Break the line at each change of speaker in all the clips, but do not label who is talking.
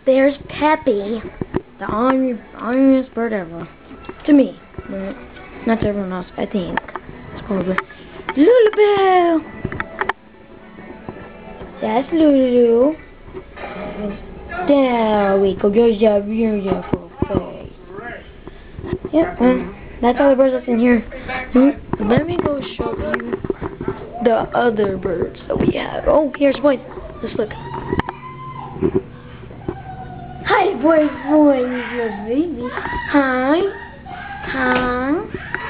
There's Peppy, the angriest bird ever. To me, but not to everyone else, I think. It's probably Lulu. That's Lulu. There we go. There's your beautiful face. Yep, that's all the birds that's in here. Let me go show you the other birds that we have. Oh, here's boys. Let's look. Hi, boys, your baby. Hi. Huh?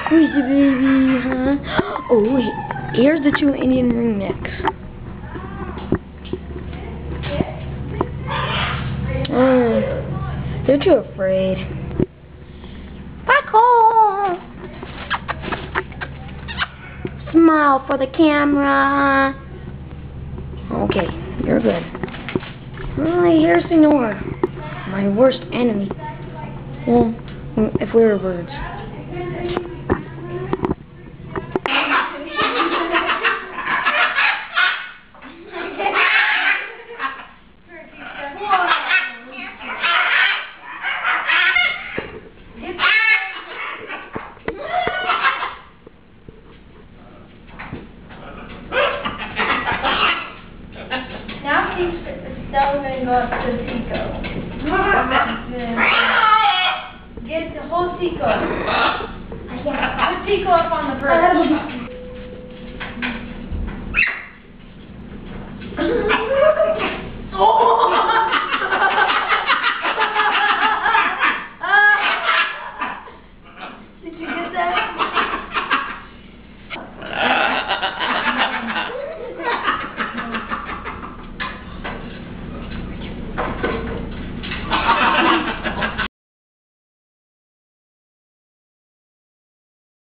Who's the baby, huh? Oh, here's the two Indian ringnecks. They're too afraid. Paco! Smile for the camera. Okay, you're good. Alright, here's Senor. My worst enemy. Well, if we were birds.
Now he's still going to go up to Tico. Get the whole Tico. Put Tico up on the bird.